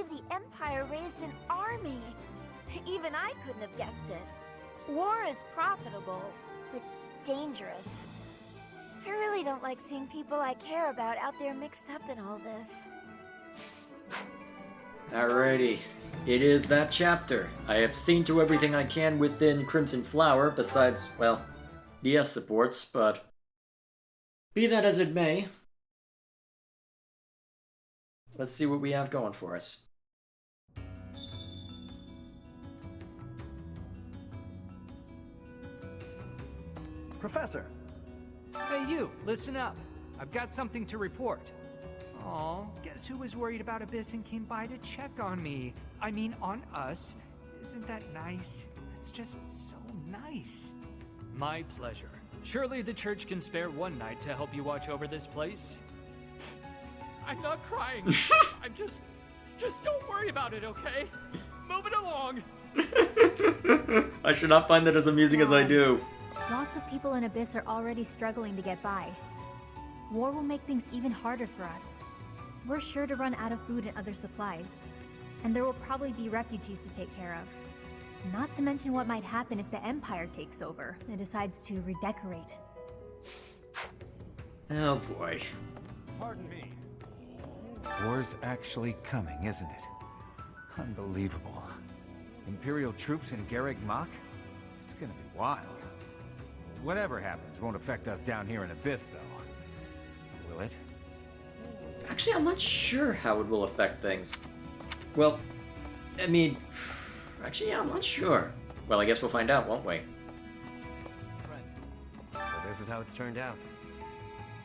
believe the Empire raised an army. Even I couldn't have guessed it. War is profitable, but dangerous. I really don't like seeing people I care about out there mixed up in all this. Alrighty, it is that chapter. I have seen to everything I can within Crimson Flower, besides, well, the S supports, but be that as it may, let's see what we have going for us. Professor! Hey you, listen up. I've got something to report. Aw, guess who was worried about Abyss and came by to check on me? I mean, on us. Isn't that nice? It's just so nice. My pleasure. Surely the church can spare one night to help you watch over this place. I'm not crying. I'm just don't worry about it, okay? Move it along. I should not find that as amusing as I do. Lots of people in Abyss are already struggling to get by. War will make things even harder for us. We're sure to run out of food and other supplies. And there will probably be refugees to take care of. Not to mention what might happen if the Empire takes over and decides to redecorate. Oh boy. Pardon me. War's actually coming, isn't it? Unbelievable. Imperial troops in Garreg Mach? It's gonna be wild. Whatever happens won't affect us down here in Abyss, though. Will it? Actually, I'm not sure how it will affect things. Well, I mean, actually, yeah, I'm not sure. Well, I guess we'll find out, won't we? So this is how it's turned out.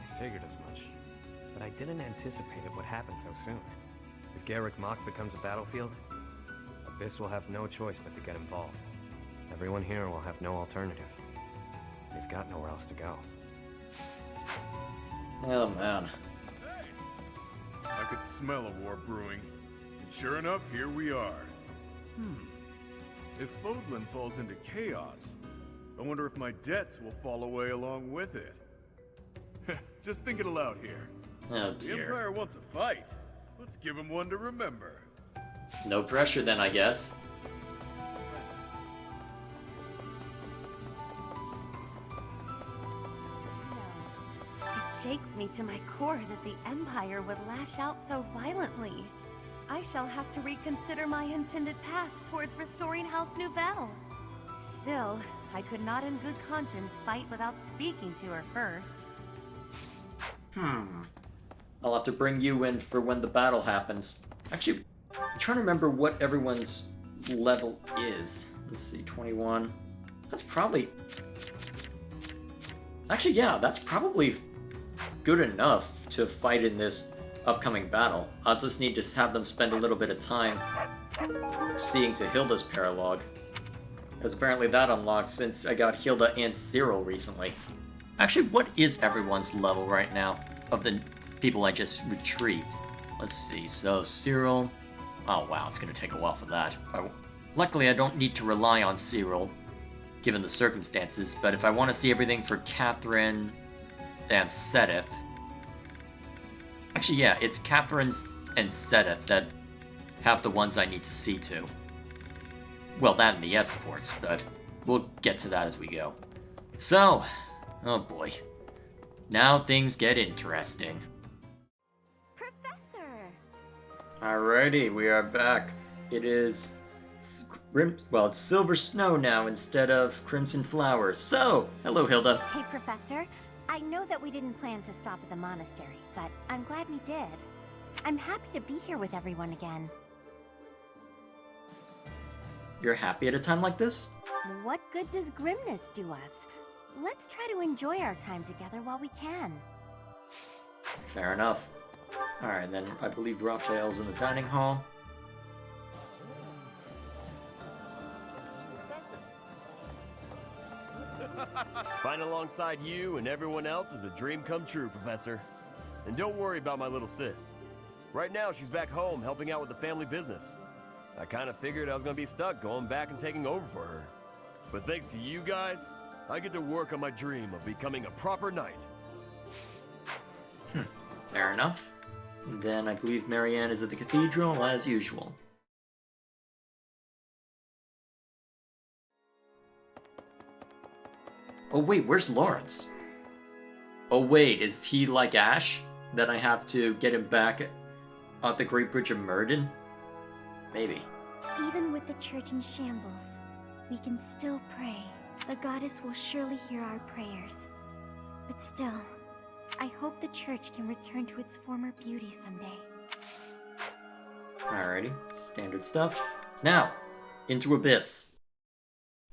I figured as much. But I didn't anticipate it would happen so soon. If Garreg Mach becomes a battlefield, Abyss will have no choice but to get involved. Everyone here will have no alternative. They've got nowhere else to go. Oh, man. Hey! I could smell a war brewing. And sure enough, here we are. If Fodlan falls into chaos, I wonder if my debts will fall away along with it. Just thinking aloud here. Oh, The dear. Empire wants a fight. Let's give him one to remember. No pressure then, I guess. It shakes me to my core that the Empire would lash out so violently. I shall have to reconsider my intended path towards restoring House Nouvelle. Still, I could not in good conscience fight without speaking to her first. I'll have to bring you in for when the battle happens. Actually, I'm trying to remember what everyone's level is. Let's see, 21. That's probably... Actually, yeah, that's probably good enough to fight in this upcoming battle. I'll just need to have them spend a little bit of time seeing to Hilda's paralogue. Because apparently that unlocked since I got Hilda and Cyril recently. Actually, what is everyone's level right now of the people I just retrieved? Let's see, so Cyril... Oh wow, it's going to take a while for that. Luckily, I don't need to rely on Cyril, given the circumstances, but if I want to see everything for Catherine and Sedith... Actually, yeah, it's Catherine and Sedith that have the ones I need to see to. Well, that and the S supports, but we'll get to that as we go. So, oh boy. Now things get interesting. Professor! Alrighty, we are back. It is... it's Silver Snow now instead of Crimson Flowers. So, hello Hilda. Hey, Professor. I know that we didn't plan to stop at the monastery, but I'm glad we did. I'm happy to be here with everyone again. You're happy at a time like this? What good does grimness do us? Let's try to enjoy our time together while we can. Fair enough. Alright, then I believe Raphael's in the dining hall. Fighting alongside you and everyone else is a dream come true, Professor. And don't worry about my little sis. Right now, she's back home helping out with the family business. I kind of figured I was going to be stuck going back and taking over for her. But thanks to you guys, I get to work on my dream of becoming a proper knight. Fair enough. And then I believe Marianne is at the cathedral, as usual. Oh wait, where's Lawrence? Oh wait, is he like Ash? That I have to get him back at the Great Bridge of Myrden? Maybe. Even with the church in shambles, we can still pray. The goddess will surely hear our prayers. But still, I hope the church can return to its former beauty someday. Alrighty, standard stuff. Now, into Abyss.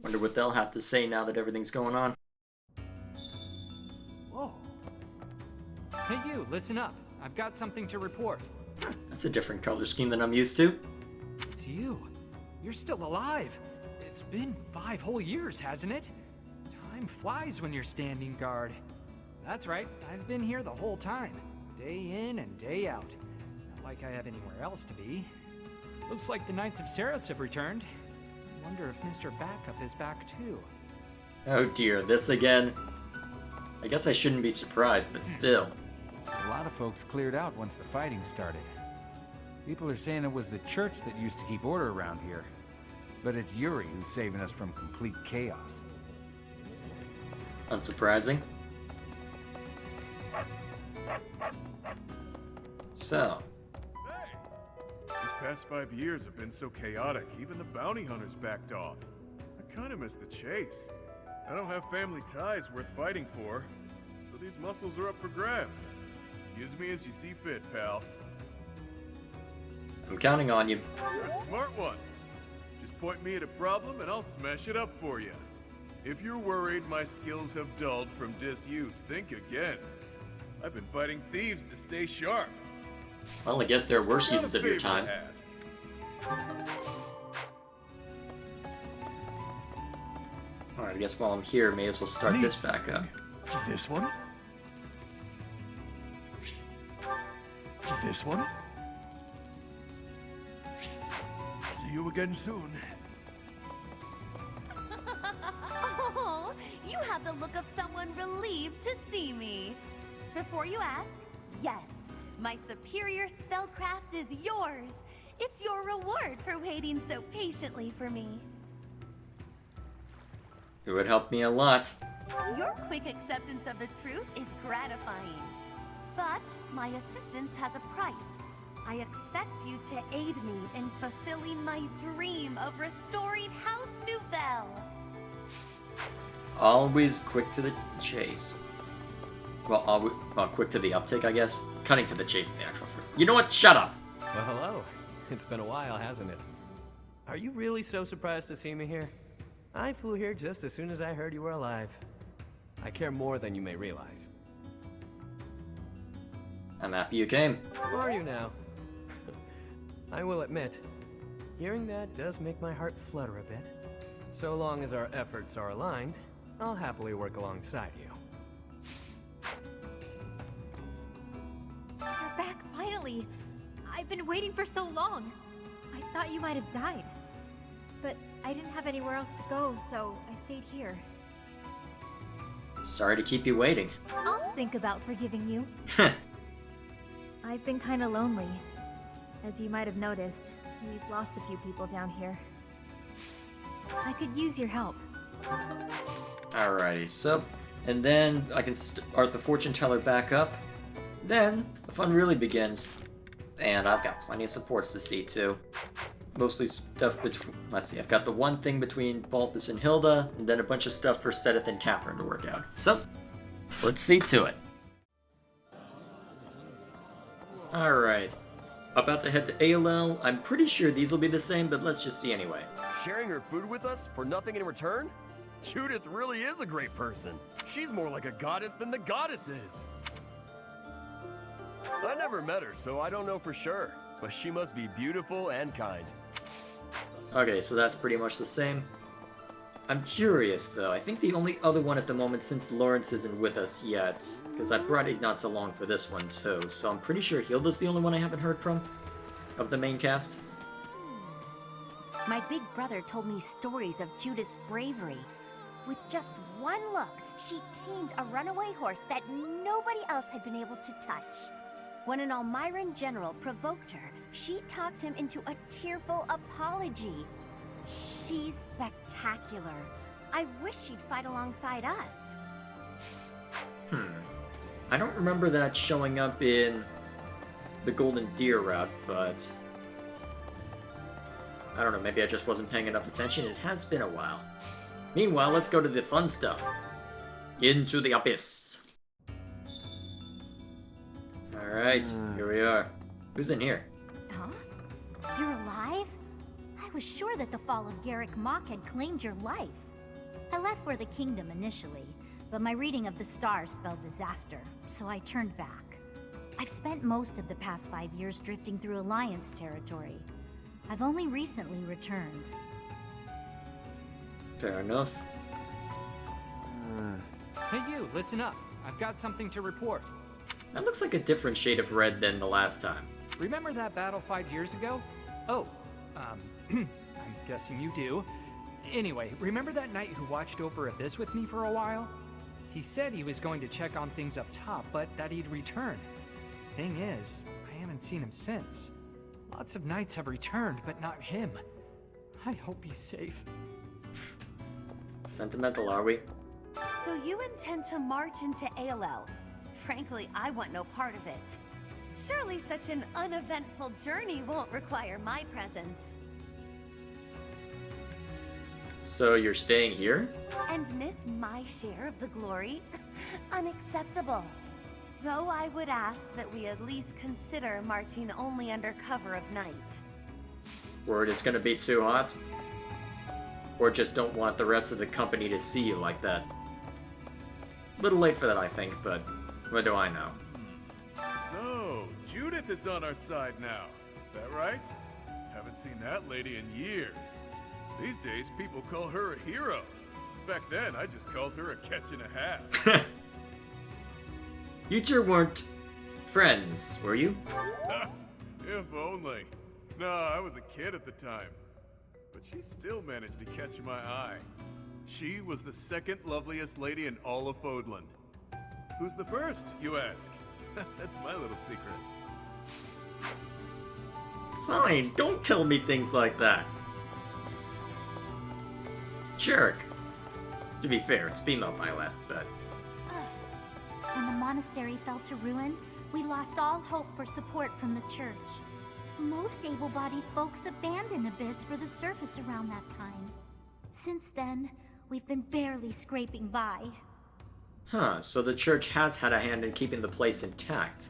Wonder what they'll have to say now that everything's going on. Whoa. Hey you, listen up. I've got something to report. That's a different color scheme than I'm used to. It's you. You're still alive. It's been 5 whole years, hasn't it? Time flies when you're standing guard. That's right, I've been here the whole time. Day in and day out. Not like I have anywhere else to be. Looks like the Knights of Ceres have returned. Wonder if Mr. Backup is back too. Oh dear, this again? I guess I shouldn't be surprised, but still. A lot of folks cleared out once the fighting started. People are saying it was the church that used to keep order around here. But it's Yuri who's saving us from complete chaos. Unsurprising. So, Hey! These past 5 years have been so chaotic, even the bounty hunters backed off. I kinda miss the chase. I don't have family ties worth fighting for, so these muscles are up for grabs. Use me as you see fit, pal. I'm counting on you. You're a smart one. Just point me at a problem and I'll smash it up for you. If you're worried my skills have dulled from disuse, think again. I've been fighting thieves to stay sharp. Well, I guess there are worse uses of your time. Ask. Alright, I guess while I'm here, may as well start this back up. This one? This one? See you again soon. Oh, you have the look of someone relieved to see me. Before you ask, yes, my superior spellcraft is yours. It's your reward for waiting so patiently for me. It would help me a lot. Your quick acceptance of the truth is gratifying. But my assistance has a price. I expect you to aid me in fulfilling my dream of restoring House Nouvelle. Always quick to the chase. Well, quick to the uptake, I guess. Cutting to the chase is the actual fruit. You know what? Shut up! Well, hello. It's been a while, hasn't it? Are you really so surprised to see me here? I flew here just as soon as I heard you were alive. I care more than you may realize. I'm happy you came. Are you now? I will admit, hearing that does make my heart flutter a bit. So long as our efforts are aligned, I'll happily work alongside you. You're back finally. I've been waiting for so long. I thought you might have died. But I didn't have anywhere else to go, so I stayed here. Sorry to keep you waiting. I'll think about forgiving you. I've been kinda lonely. As you might have noticed, we've lost a few people down here. I could use your help. Alrighty, so, and then I can start the fortune teller back up. Then, the fun really begins. And I've got plenty of supports to see too. Mostly stuff between, let's see, I've got the one thing between Balthus and Hilda, and then a bunch of stuff for Sedith and Catherine to work out. So, let's see to it. Alright. About to head to ALL. I'm pretty sure these will be the same, but let's just see anyway. Sharing her food with us for nothing in return? Judith really is a great person. She's more like a goddess than the goddess is. I never met her, so I don't know for sure. But she must be beautiful and kind. Okay, so that's pretty much the same. I'm curious, though. I think the only other one at the moment, since Lawrence isn't with us yet, because I brought Ignatz along for this one, too, so I'm pretty sure Hilda's the only one I haven't heard from, of the main cast. My big brother told me stories of Judith's bravery. With just one look, she tamed a runaway horse that nobody else had been able to touch. When an Almiran general provoked her, she talked him into a tearful apology. She's spectacular. I wish she'd fight alongside us. I don't remember that showing up in the Golden Deer route, but I don't know, maybe I just wasn't paying enough attention. It has been a while. Meanwhile, let's go to the fun stuff. Into the Abyss. Alright, here we are. Who's in here? Huh? You're alive? I was sure that the fall of Garrick Mach had claimed your life. I left for the kingdom initially, but my reading of the stars spelled disaster, so I turned back. I've spent most of the past 5 years drifting through Alliance territory. I've only recently returned. Fair enough. Hey you, listen up. I've got something to report. That looks like a different shade of red than the last time. Remember that battle 5 years ago? Oh, I'm guessing you do. Anyway, remember that knight who watched over Abyss with me for a while? He said he was going to check on things up top, but that he'd return. Thing is, I haven't seen him since. Lots of knights have returned, but not him. I hope he's safe. Sentimental, are we? So you intend to march into ALL? Frankly, I want no part of it. Surely such an uneventful journey won't require my presence. So you're staying here? And miss my share of the glory? Unacceptable. Though I would ask that we at least consider marching only under cover of night. Word, it's gonna be too hot? Or just don't want the rest of the company to see you like that? Little late for that, I think, but what do I know? So, Judith is on our side now. That right? Haven't seen that lady in years. These days, people call her a hero. Back then, I just called her a catch and a half. You two weren't friends, were you? If only. No, I was a kid at the time. But she still managed to catch my eye. She was the second loveliest lady in all of Fodland. Who's the first, you ask? That's my little secret. Fine, don't tell me things like that. Jerk. To be fair, it's female Byleth, but... When the monastery fell to ruin, we lost all hope for support from the church. Most able-bodied folks abandoned Abyss for the surface around that time. Since then, we've been barely scraping by. Huh, so the church has had a hand in keeping the place intact.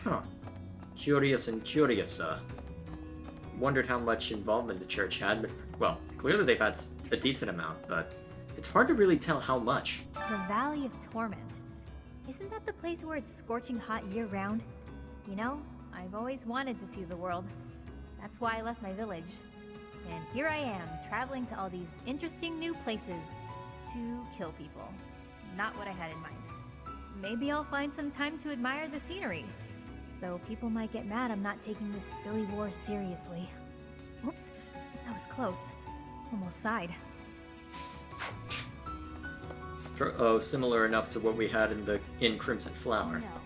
Huh. Curious and curious, Wondered how much involvement the church had, but, well, clearly they've had a decent amount, but it's hard to really tell how much. The Valley of Torment. Isn't that the place where it's scorching hot year-round? You know, I've always wanted to see the world. That's why I left my village. And here I am, traveling to all these interesting new places to kill people. Not what I had in mind. Maybe I'll find some time to admire the scenery. Though people might get mad I'm not taking this silly war seriously. Oops, that was close. Almost sighed. Similar enough to what we had in Crimson Flower. No.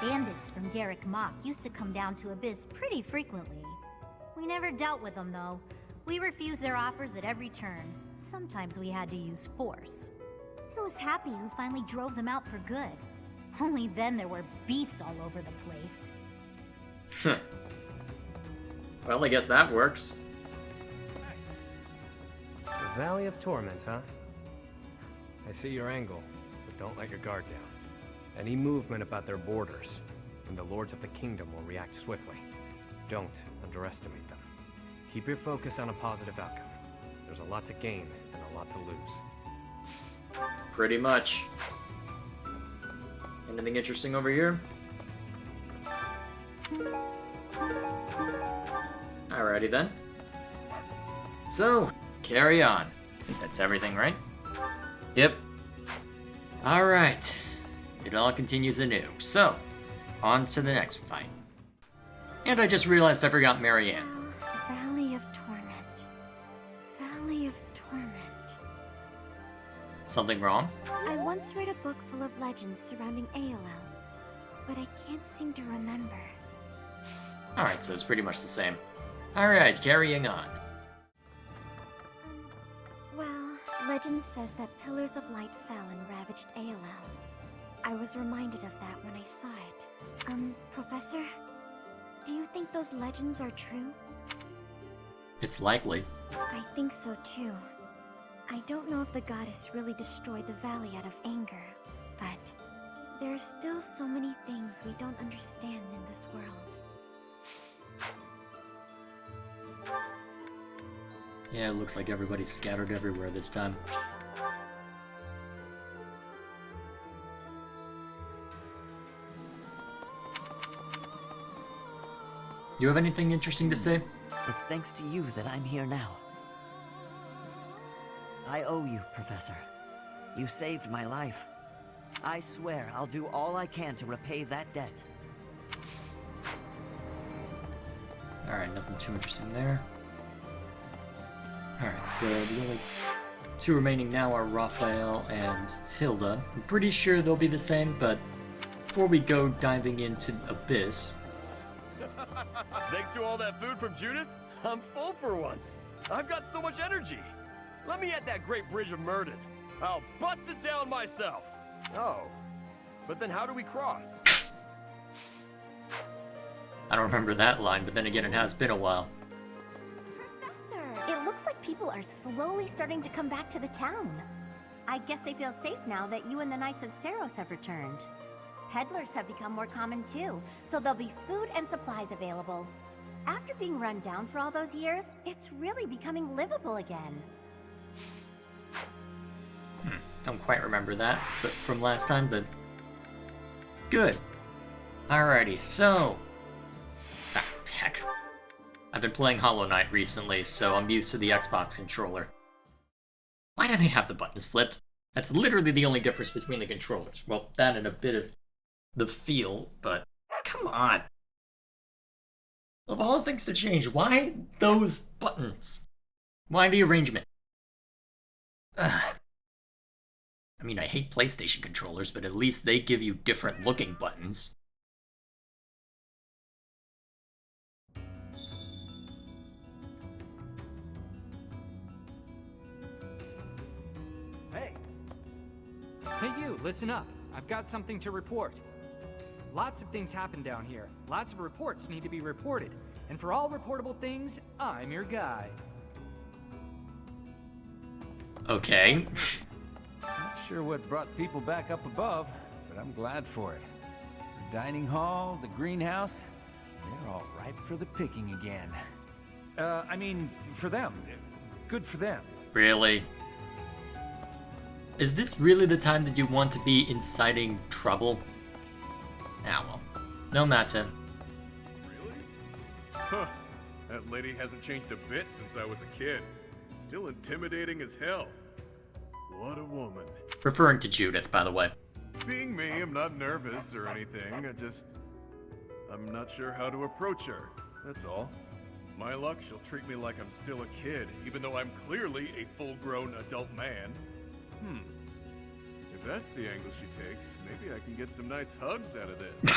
Bandits from Garrick Mach used to come down to Abyss pretty frequently. We never dealt with them, though. We refused their offers at every turn. Sometimes we had to use force. I was happy who finally drove them out for good. Only then there were beasts all over the place. Well, I guess that works. The Valley of Torment, huh? I see your angle, but don't let your guard down. Any movement about their borders, and the Lords of the Kingdom will react swiftly. Don't underestimate them. Keep your focus on a positive outcome. There's a lot to gain and a lot to lose. Pretty much. Anything interesting over here? Alrighty then. So, carry on. That's everything, right? Yep. Alright. It all continues anew. So, on to the next fight. And I just realized I forgot Marianne. Valley of Torment. Valley of Torment. Something wrong? I once read a book full of legends surrounding ALL. but I can't seem to remember. Alright, so it's pretty much the same. Alright, carrying on. Well, legend says that pillars of light fell and ravaged ALL. I was reminded of that when I saw it. Professor? Do you think those legends are true? It's likely. I think so too. I don't know if the goddess really destroyed the valley out of anger, but there are still so many things we don't understand in this world. Yeah, it looks like everybody's scattered everywhere this time. You have anything interesting to say? It's thanks to you that I'm here now. I owe you, Professor. You saved my life. I swear I'll do all I can to repay that debt. Alright, nothing too interesting there. Alright, so the only two remaining now are Raphael and Hilda. I'm pretty sure they'll be the same, but before we go diving into Abyss... Thanks to all that food from Judith, I'm full for once. I've got so much energy. Let me at that great bridge of Murden. I'll bust it down myself. Oh, but then how do we cross? I don't remember that line, but then again, it has been a while. Professor, it looks like people are slowly starting to come back to the town. I guess they feel safe now that you and the Knights of Seros have returned. Peddlers have become more common too, so there'll be food and supplies available. After being run down for all those years, it's really becoming livable again. Don't quite remember that, but from last time, but... Good. Alrighty, so... Ah, heck. I've been playing Hollow Knight recently, so I'm used to the Xbox controller. Why do they have the buttons flipped? That's literally the only difference between the controllers. Well, that and a bit of the feel, but come on. Of all the things to change, why those buttons? Why the arrangement? Ugh. I mean, I hate PlayStation controllers, but at least they give you different looking buttons. Hey, Hey you, listen up. I've got something to report. Lots of things happen down here. Lots of reports need to be reported. And for all reportable things, I'm your guy. Okay. Not sure what brought people back up above, but I'm glad for it. The dining hall, the greenhouse, they're all ripe for the picking again. I mean, for them. Good for them. Really? Is this really the time that you want to be inciting trouble? Ah, well. No matter. Really? Huh. That lady hasn't changed a bit since I was a kid. Still intimidating as hell. What a woman. Referring to Judith, by the way. Being me, I'm not nervous or anything. I'm not sure how to approach her. That's all. My luck, she'll treat me like I'm still a kid, even though I'm clearly a full-grown adult man. If that's the angle she takes, maybe I can get some nice hugs out of this.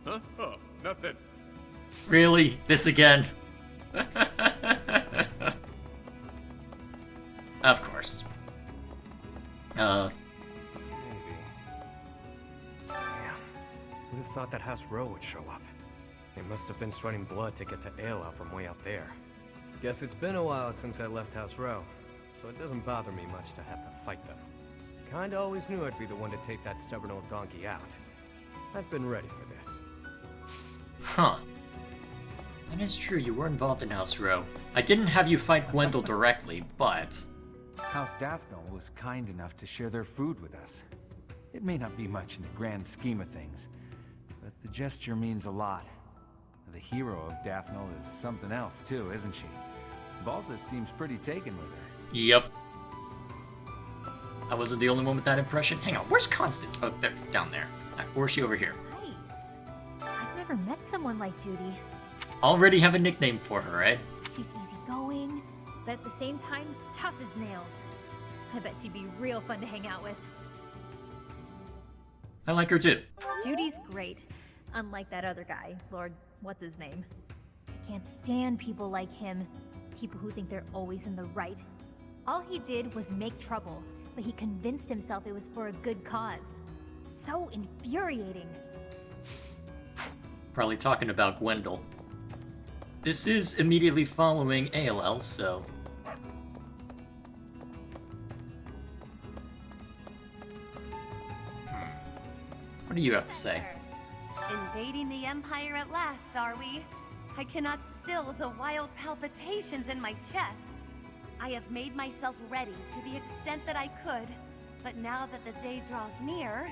Huh? Oh, nothing. Really? This again? Of course. Maybe. Damn. Who'd have thought that House Row would show up? They must have been sweating blood to get to Ayla from way out there. Guess it's been a while since I left House Row, so it doesn't bother me much to have to fight them. Kinda always knew I'd be the one to take that stubborn old donkey out. I've been ready for this. Huh. That is true, you were involved in House Row. I didn't have you fight Gwendol directly, but... House Daphne was kind enough to share their food with us. It may not be much in the grand scheme of things, but the gesture means a lot. The hero of Daphne is something else too, isn't she? Balthus seems pretty taken with her. Yep. I wasn't the only one with that impression. Hang on, where's Constance? Oh, there, down there. Or is she over here? Nice. I've never met someone like Judy. Already have a nickname for her, right? She's easygoing, but at the same time, tough as nails. I bet she'd be real fun to hang out with. I like her too. Judy's great. Unlike that other guy, Lord, what's his name? I can't stand people like him. People who think they're always in the right. All he did was make trouble, but he convinced himself it was for a good cause. So infuriating. Probably talking about Gwendol. This is immediately following ALL, so... What do you have to say? Invading the Empire at last, are we? I cannot still the wild palpitations in my chest. I have made myself ready to the extent that I could, but now that the day draws near,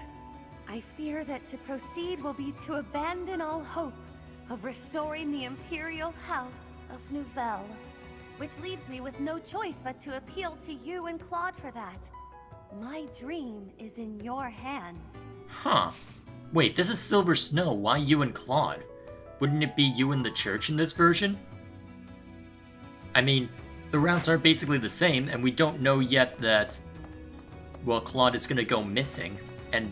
I fear that to proceed will be to abandon all hope of restoring the Imperial House of Nouvelle. Which leaves me with no choice but to appeal to you and Claude for that. My dream is in your hands. Huh. Wait, this is Silver Snow. Why you and Claude? Wouldn't it be you and the church in this version? I mean, the routes are basically the same, and we don't know yet that, well, Claude is gonna go missing and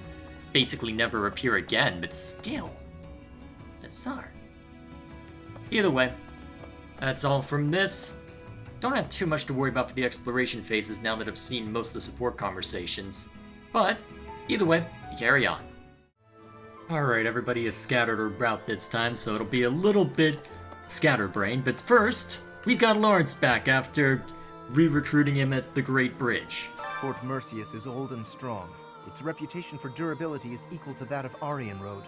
basically never appear again, but still. Bizarre. Either way, that's all from this. Don't have too much to worry about for the exploration phases now that I've seen most of the support conversations. But, either way, carry on. Alright, everybody is scattered about this time, so it'll be a little bit scatterbrained, but first, we've got Lawrence back after re-recruiting him at the Great Bridge. Fort Mercius is old and strong. Its reputation for durability is equal to that of Aryan Road.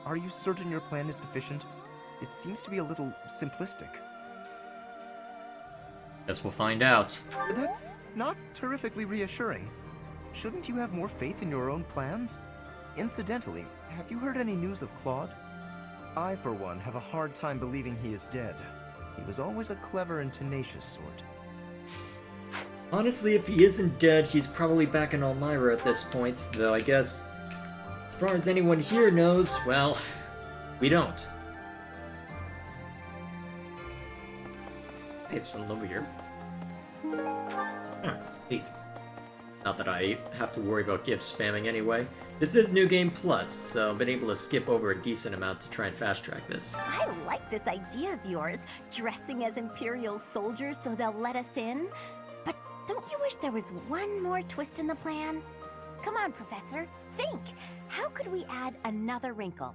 Are you certain your plan is sufficient? It seems to be a little simplistic. Guess we'll find out. That's not terrifically reassuring. Shouldn't you have more faith in your own plans? Incidentally, have you heard any news of Claude? I, for one, have a hard time believing he is dead. He was always a clever and tenacious sort. Honestly, if he isn't dead, he's probably back in Elmira at this point, though I guess, as far as anyone here knows, well, we don't. Hey, it's something over here. Huh, neat. Not that I have to worry about gift spamming anyway. This is New Game Plus, so I've been able to skip over a decent amount to try and fast-track this. I like this idea of yours, dressing as Imperial soldiers so they'll let us in. But don't you wish there was one more twist in the plan? Come on, Professor, think. How could we add another wrinkle,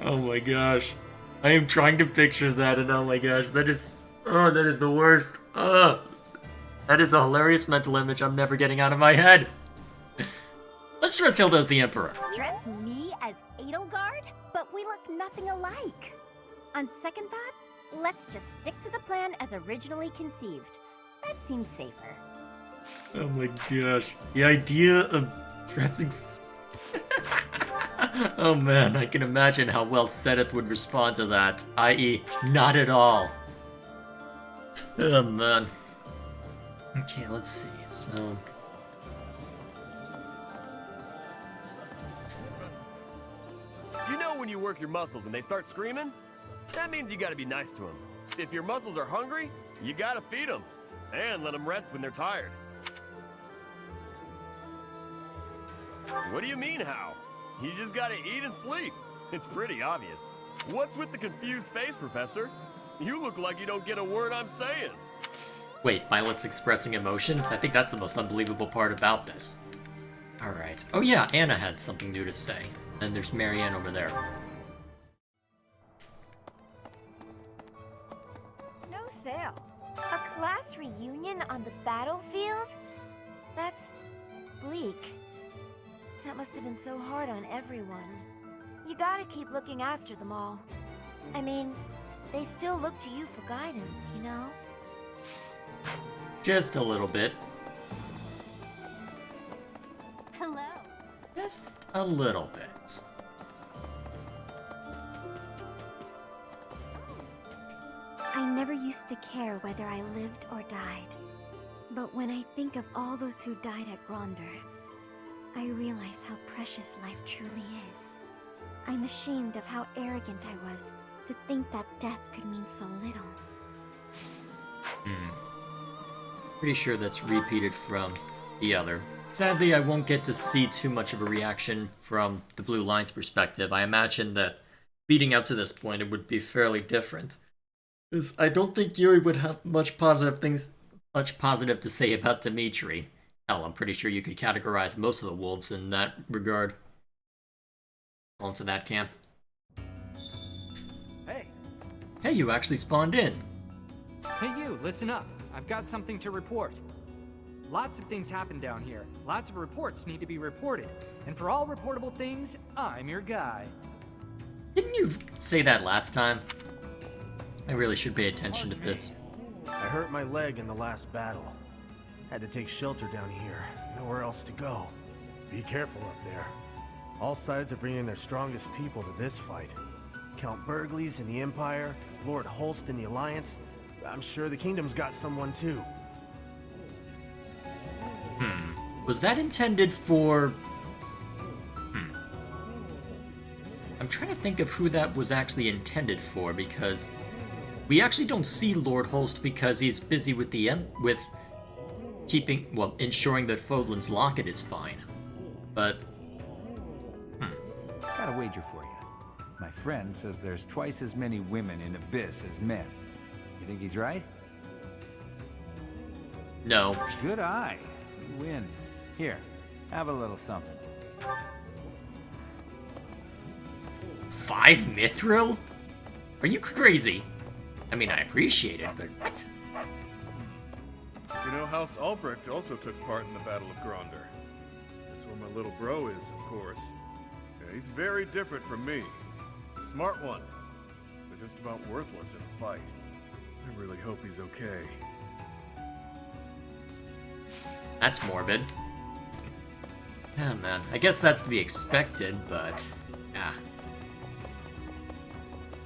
Oh my gosh. I am trying to picture that, and oh my gosh, that is the worst. That is a hilarious mental image I'm never getting out of my head. Let's dress Hilda as the Emperor. Dress me as Edelgard? But we look nothing alike. On second thought, let's just stick to the plan as originally conceived. That seems safer. Oh my gosh. The idea of dressing... Oh man, I can imagine how well Seth would respond to that, i.e., not at all. Oh man. Okay, let's see, so... You know when you work your muscles and they start screaming? That means you gotta be nice to them. If your muscles are hungry, you gotta feed them. And let them rest when they're tired. What do you mean, how? You just gotta eat and sleep. It's pretty obvious. What's with the confused face, Professor? You look like you don't get a word I'm saying. Wait, Violet's expressing emotions? I think that's the most unbelievable part about this. Alright. Oh yeah, Anna had something new to say. And there's Marianne over there. No sale. A class reunion on the battlefield? That's bleak. That must have been so hard on everyone. You gotta keep looking after them all. I mean, they still look to you for guidance, you know? Just a little bit. Hello. Just a little bit. I never used to care whether I lived or died. But when I think of all those who died at Gronder, I realize how precious life truly is. I'm ashamed of how arrogant I was to think that death could mean so little. Pretty sure that's repeated from the other. Sadly, I won't get to see too much of a reaction from the Blue Line's perspective. I imagine that leading up to this point, it would be fairly different. Because I don't think Yuri would have much positive to say about Dimitri. Hell, I'm pretty sure you could categorize most of the wolves in that regard. Fall into that camp. Hey! Hey, you actually spawned in. Hey you, listen up. I've got something to report. Lots of things happen down here. Lots of reports need to be reported. And for all reportable things, I'm your guy. Didn't you say that last time? I really should pay attention to this. I hurt my leg in the last battle. Had to take shelter down here. Nowhere else to go. Be careful up there. All sides are bringing their strongest people to this fight. Count Burgley's in the Empire, Lord Holst in the Alliance. I'm sure the Kingdom's got someone too. Was that intended for... I'm trying to think of who that was actually intended for, because we actually don't see Lord Holst because he's busy with ensuring that Fodlan's locket is fine. But... Got a wager for you. My friend says there's twice as many women in Abyss as men. You think he's right? No. Good eye. You win. Here, have a little something. 5 mithril? Are you crazy? I mean, I appreciate it, but what? You know, House Albrecht also took part in the Battle of Gronder. That's where my little bro is, of course. Yeah, he's very different from me. A smart one, but just about worthless in a fight. I really hope he's okay. That's morbid. Oh man, I guess that's to be expected, but... yeah.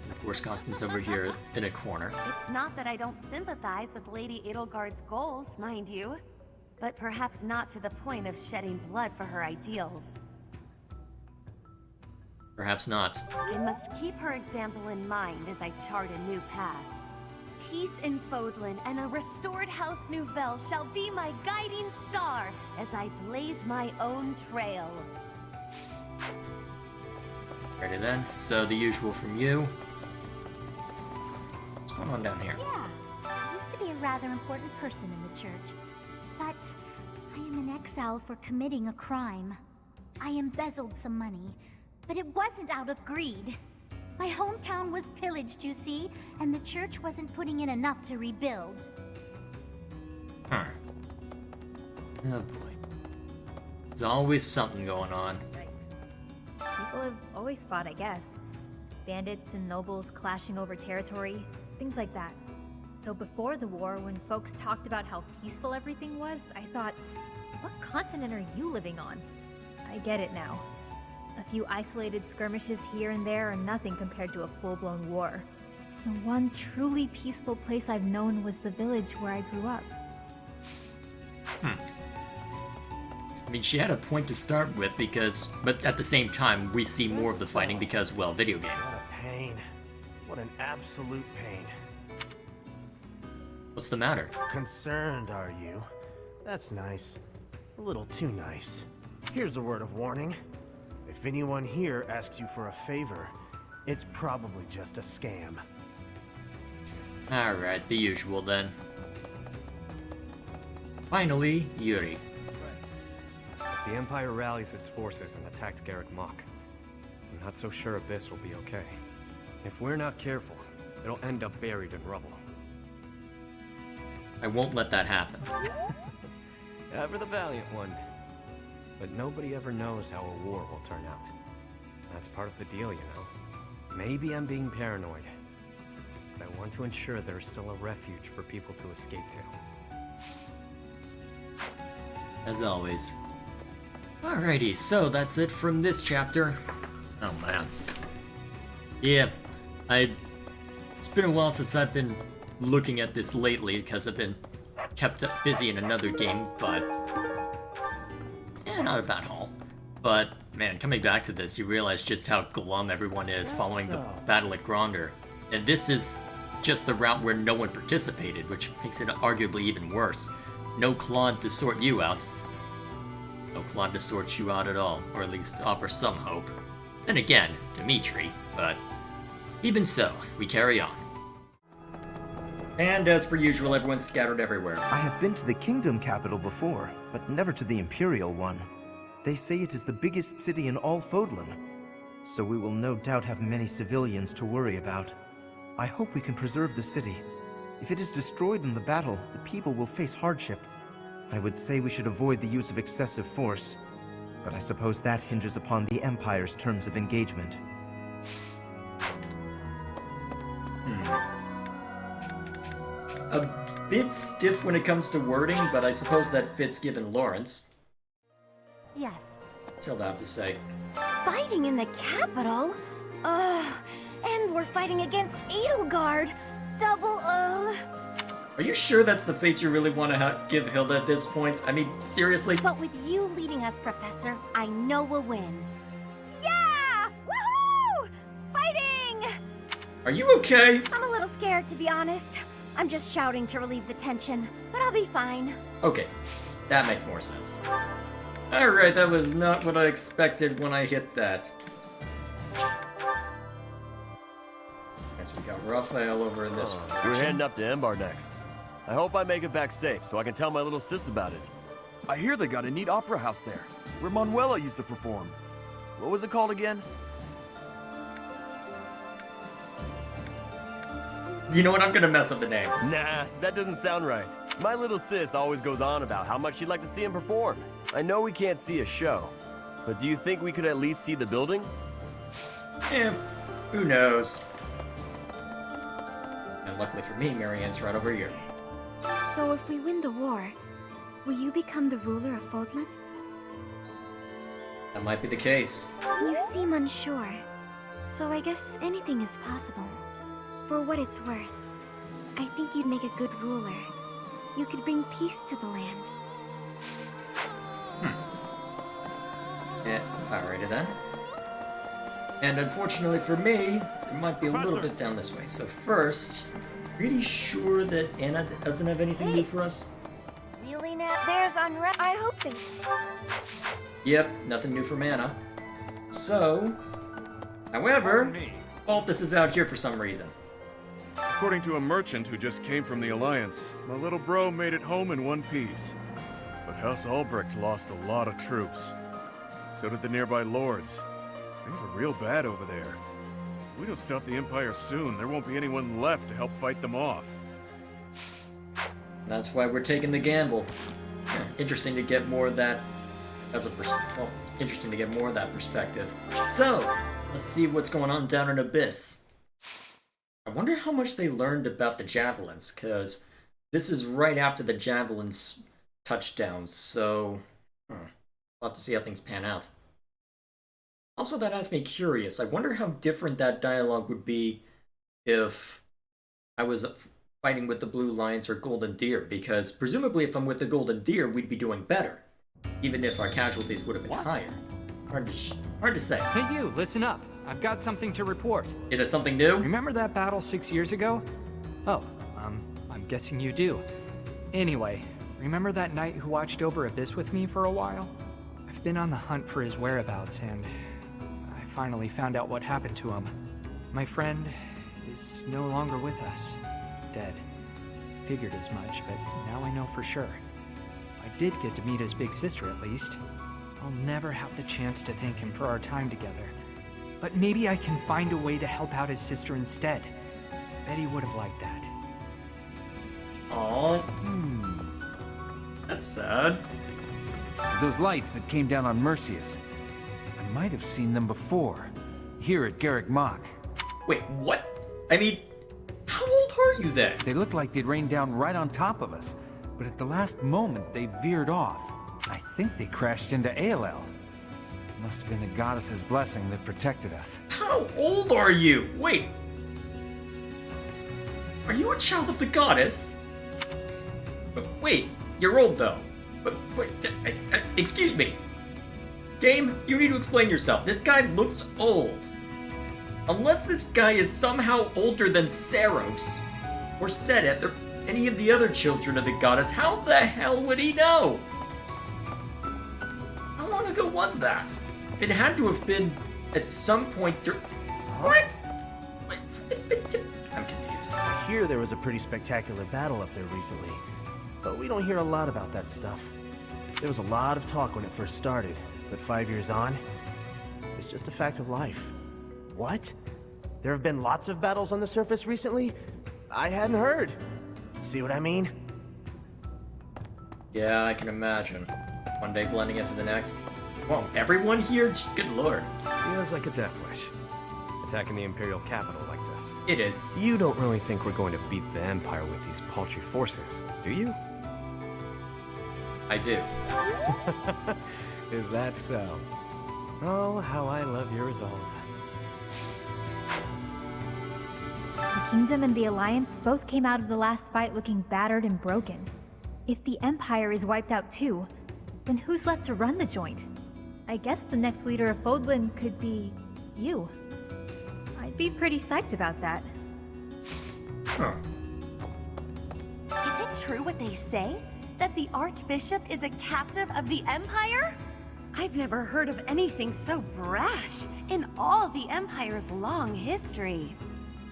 Of course, Constance over here in a corner. It's not that I don't sympathize with Lady Edelgard's goals, mind you, but perhaps not to the point of shedding blood for her ideals. Perhaps not. I must keep her example in mind as I chart a new path. Peace in Fodlan and a restored House Nouvelle shall be my guiding star as I blaze my own trail. Ready then? So the usual from you. What's going on down here? Yeah, I used to be a rather important person in the church, but I am in exile for committing a crime. I embezzled some money, but it wasn't out of greed. My hometown was pillaged, you see, and the church wasn't putting in enough to rebuild. Huh. Oh boy. There's always something going on. People have always fought, I guess. Bandits and nobles clashing over territory, things like that. So before the war, when folks talked about how peaceful everything was, I thought, what continent are you living on? I get it now. A few isolated skirmishes here and there are nothing compared to a full-blown war. The one truly peaceful place I've known was the village where I grew up. I mean, she had a point to start with but at the same time, we see more of the fighting because, well, video game. What a pain. What an absolute pain. What's the matter? Concerned, are you? That's nice. A little too nice. Here's a word of warning. If anyone here asks you for a favor, it's probably just a scam. Alright, the usual then. Finally, Yuri. If the Empire rallies its forces and attacks Garrick Mach, I'm not so sure Abyss will be okay. If we're not careful, it'll end up buried in rubble. I won't let that happen. Ever the valiant one. But nobody ever knows how a war will turn out. That's part of the deal, you know. Maybe I'm being paranoid, but I want to ensure there's still a refuge for people to escape to. As always. Alrighty, so that's it from this chapter. Oh man. Yeah, it's been a while since I've been looking at this lately because I've been kept up busy in another game, but not a bad haul. But man, coming back to this, you realize just how glum everyone is following the battle at Gronder. And this is just the route where no one participated, which makes it arguably even worse. no Claude to sort you out. No Claude to sort you out at all, or at least offer some hope. Then again, Dimitri, but even so, we carry on. And as per usual, everyone's scattered everywhere. I have been to the kingdom capital before, but never to the imperial one. They say it is the biggest city in all Fodlan, so we will no doubt have many civilians to worry about. I hope we can preserve the city. If it is destroyed in the battle, the people will face hardship. I would say we should avoid the use of excessive force, but I suppose that hinges upon the Empire's terms of engagement. A bit stiff when it comes to wording, but I suppose that fits given Lawrence. Yes. That's all I have to say. Fighting in the capital? Ugh. And we're fighting against Edelgard. Double ugh. Are you sure that's the face you really want to give Hilda at this point? I mean, seriously? But with you leading us, Professor, I know we'll win. Yeah! Woohoo! Fighting! Are you okay? I'm a little scared, to be honest. I'm just shouting to relieve the tension, but I'll be fine. Okay, that makes more sense. Alright, that was not what I expected when I hit that. Guess we got Raphael over in this one. We're heading up to Embar next. I hope I make it back safe so I can tell my little sis about it. I hear they got a neat opera house there, where Manuela used to perform. What was it called again? You know what? I'm gonna mess up the name. Nah, that doesn't sound right. My little sis always goes on about how much she'd like to see him perform. I know we can't see a show, but do you think we could at least see the building? Who knows? And luckily for me, Marianne's right over here. So if we win the war, will you become the ruler of Fodlan? That might be the case. You seem unsure, so I guess anything is possible. For what it's worth, I think you'd make a good ruler. You could bring peace to the land. Yeah, alrighty then. And unfortunately for me, it might be a little bit down this way. So first, pretty sure that Anna doesn't have anything new for us? Really, Nat? There's unrest. I hope they... Yep, nothing new from Anna. So, however, Balthus is out here for some reason. According to a merchant who just came from the Alliance, my little bro made it home in one piece. But House Albrecht lost a lot of troops. So did the nearby lords. Things are real bad over there. If we don't stop the Empire soon, there won't be anyone left to help fight them off. That's why we're taking the gamble. Interesting to get more of that as a interesting to get more of that perspective. So, let's see what's going on down in Abyss. I wonder how much they learned about the javelins, because this is right after the javelins touchdown, so we'll have to see how things pan out. Also, that has me curious. I wonder how different that dialogue would be if I was fighting with the Blue Lions or Golden Deer, because presumably if I'm with the Golden Deer, we'd be doing better, even if our casualties would have been higher. Hard to say. Hey you, listen up. I've got something to report. Is it something new? Remember that battle 6 years ago? Oh, I'm guessing you do. Anyway, remember that knight who watched over Abyss with me for a while? I've been on the hunt for his whereabouts, and I finally found out what happened to him. My friend is no longer with us. Dead. Figured as much, but now I know for sure. I did get to meet his big sister at least. I'll never have the chance to thank him for our time together. But maybe I can find a way to help out his sister instead. Bet he would have liked that. Aww. That's sad. Those lights that came down on Mercius. I might have seen them before. Here at Garrick Mach. Wait, what? I mean, how old are you then? They looked like they'd rained down right on top of us. But at the last moment, they veered off. I think they crashed into ALL. Must have been the goddess's blessing that protected us. How old are you? Wait. Are you a child of the goddess? Wait, you're old though. Wait, excuse me. Game, you need to explain yourself. This guy looks old. Unless this guy is somehow older than Saros or Sedith or any of the other children of the goddess, how the hell would he know? How long ago was that? It had to have been at some point What? I'm confused. I hear there was a pretty spectacular battle up there recently, but we don't hear a lot about that stuff. There was a lot of talk when it first started, but 5 years on, it's just a fact of life. What? There have been lots of battles on the surface recently? I hadn't heard. See what I mean? Yeah, I can imagine. One day blending into the next. Whoa, everyone here? Good lord. Feels like a death wish. Attacking the Imperial capital like this. It is. You don't really think we're going to beat the Empire with these paltry forces, do you? I do. Is that so? Oh, how I love your resolve. The Kingdom and the Alliance both came out of the last fight looking battered and broken. If the Empire is wiped out too, then who's left to run the joint? I guess the next leader of Fodlan could be you. I'd be pretty psyched about that. Huh. Is it true what they say? That the Archbishop is a captive of the Empire? I've never heard of anything so brash in all the Empire's long history.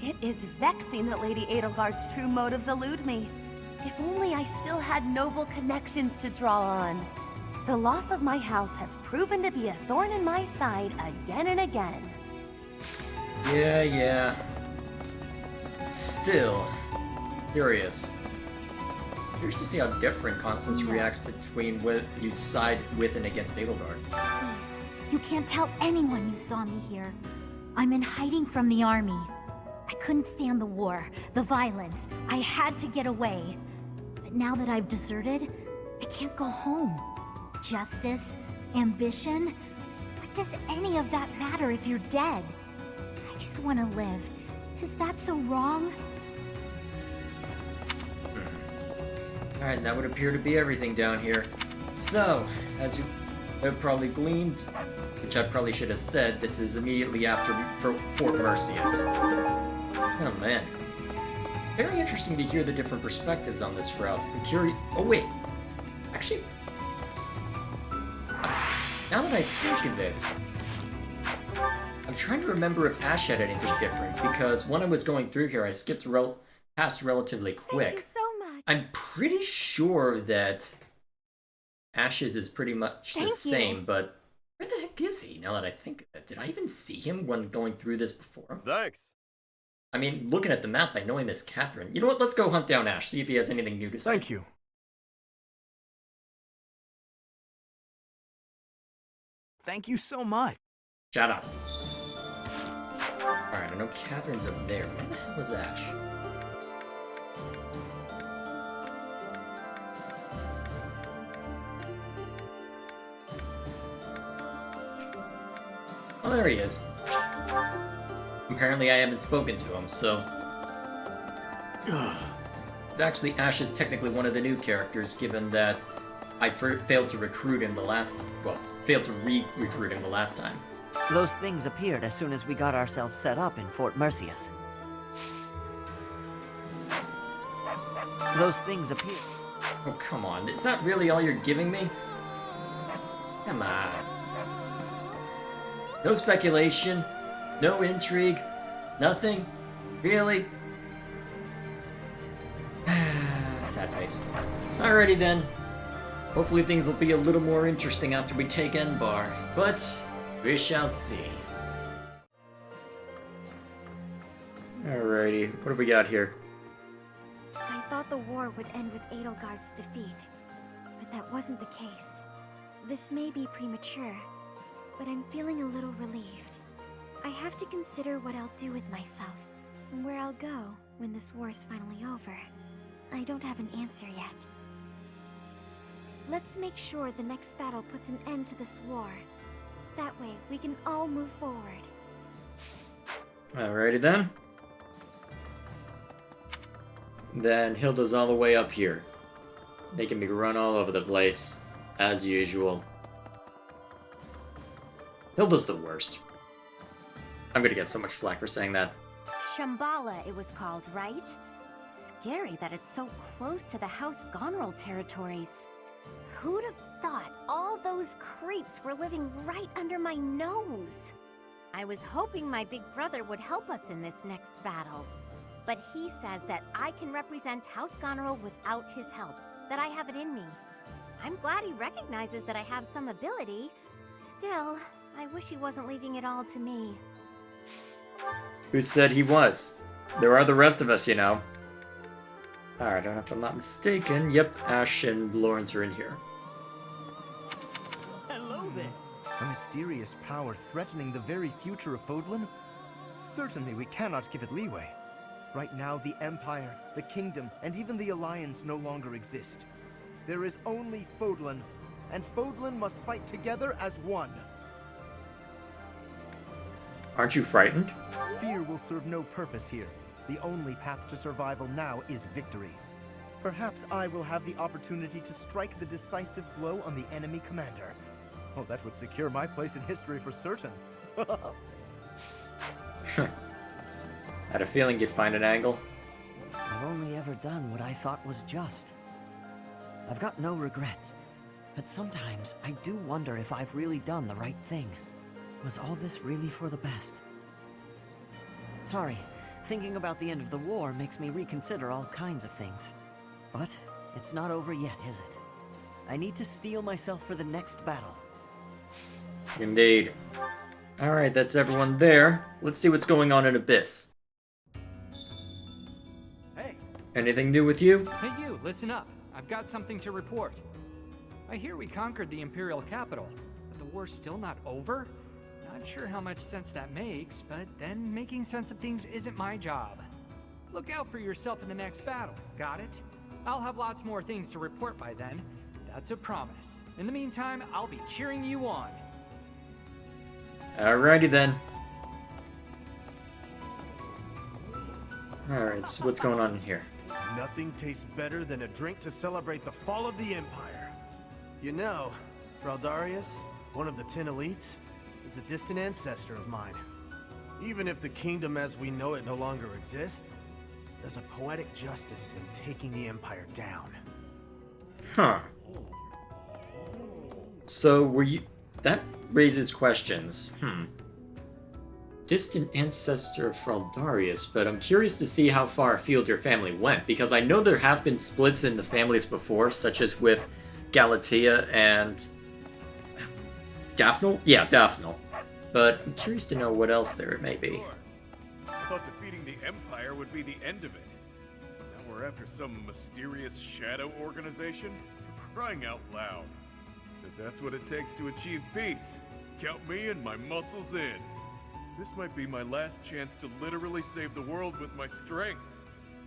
It is vexing that Lady Edelgard's true motives elude me. If only I still had noble connections to draw on. The loss of my house has proven to be a thorn in my side again and again. Yeah. Still, curious. Curious to see how different Constance reacts between what you side with and against Edelgard. Please, you can't tell anyone you saw me here. I'm in hiding from the army. I couldn't stand the war, the violence. I had to get away. But now that I've deserted, I can't go home. Justice, ambition, what does any of that matter if you're dead? I just want to live. Is that so wrong? Alright, that would appear to be everything down here. So, as you have probably gleaned, which I probably should have said, this is immediately after Fort Mercius. Oh man. Very interesting to hear the different perspectives on this route. I'm curious. Oh wait. Actually, now that I think of it, I'm trying to remember if Ash had anything different, because when I was going through here, I skipped past relatively quick. Thank you so much. I'm pretty sure that Ash's is pretty much the same, but where the heck is he, now that I think of it? Did I even see him when going through this before? Thanks. I mean, looking at the map, I know him as Catherine. You know what, let's go hunt down Ash, see if he has anything new to say. Thank you. Thank you so much. Shut up. Alright, I know Catherine's up there. Where the hell is Ash? Oh, there he is. Apparently I haven't spoken to him, so... It's actually Ash is technically one of the new characters, given that I failed to recruit him the last... well, failed to re-recruit him the last time. Those things appeared as soon as we got ourselves set up in Fort Mercius. Those things appeared. Oh, come on. Is that really all you're giving me? Come on. No speculation, no intrigue, nothing? Really? Sad face. Alrighty then. Hopefully things will be a little more interesting after we take Enbar, but we shall see. Alrighty, what do we got here? I thought the war would end with Edelgard's defeat, but that wasn't the case. This may be premature, but I'm feeling a little relieved. I have to consider what I'll do with myself, and where I'll go when this war is finally over. I don't have an answer yet. Let's make sure the next battle puts an end to this war. That way, we can all move forward. Alrighty then. Then Hilda's all the way up here. Making me run all over the place, as usual. Hilda's the worst. I'm gonna get so much flack for saying that. Shambhala, it was called, right? scary that it's so close to the House Gonrel territories. Who'd have thought all those creeps were living right under my nose? I was hoping my big brother would help us in this next battle. But he says that I can represent House Gonrel without his help, that I have it in me. I'm glad he recognizes that I have some ability. Still, I wish he wasn't leaving it all to me. Who said he was? There are the rest of us, you know. Alright, if I'm not mistaken, yep, Ash and Lawrence are in here. Hello there. A mysterious power threatening the very future of Fodlan? Certainly we cannot give it leeway. Right now, the Empire, the Kingdom, and even the Alliance no longer exist. There is only Fodlan, and Fodlan must fight together as one. Aren't you frightened? Fear will serve no purpose here. The only path to survival now is victory. Perhaps I will have the opportunity to strike the decisive blow on the enemy commander. Oh, that would secure my place in history for certain. Had a feeling you'd find an angle. I've only ever done what I thought was just. I've got no regrets, but sometimes I do wonder if I've really done the right thing. Was all this really for the best? Sorry, thinking about the end of the war makes me reconsider all kinds of things. But it's not over yet, is it? I need to steel myself for the next battle. Indeed. Alright, that's everyone there. Let's see what's going on in Abyss. Hey! Anything new with you? Hey you, listen up. I've got something to report. I hear we conquered the Imperial capital, but the war's still not over? Not sure how much sense that makes, but then making sense of things isn't my job. Look out for yourself in the next battle, got it? I'll have lots more things to report by then. That's a promise. In the meantime, I'll be cheering you on. Alrighty then. Alright, so what's going on in here? Nothing tastes better than a drink to celebrate the fall of the Empire. You know, Fraldarius, one of the 10 elites, is a distant ancestor of mine. Even if the kingdom as we know it no longer exists, there's a poetic justice in taking the Empire down. Huh. So, were you... That raises questions. Distant ancestor of Fraldarius, but I'm curious to see how far afield your family went, because I know there have been splits in the families before, such as with Galatea and... Daphnel? Yeah, Daphnel. But I'm curious to know what else there may be. I thought defeating the Empire would be the end of it. Now we're after some mysterious shadow organization? For crying out loud. If that's what it takes to achieve peace, count me and my muscles in. This might be my last chance to literally save the world with my strength.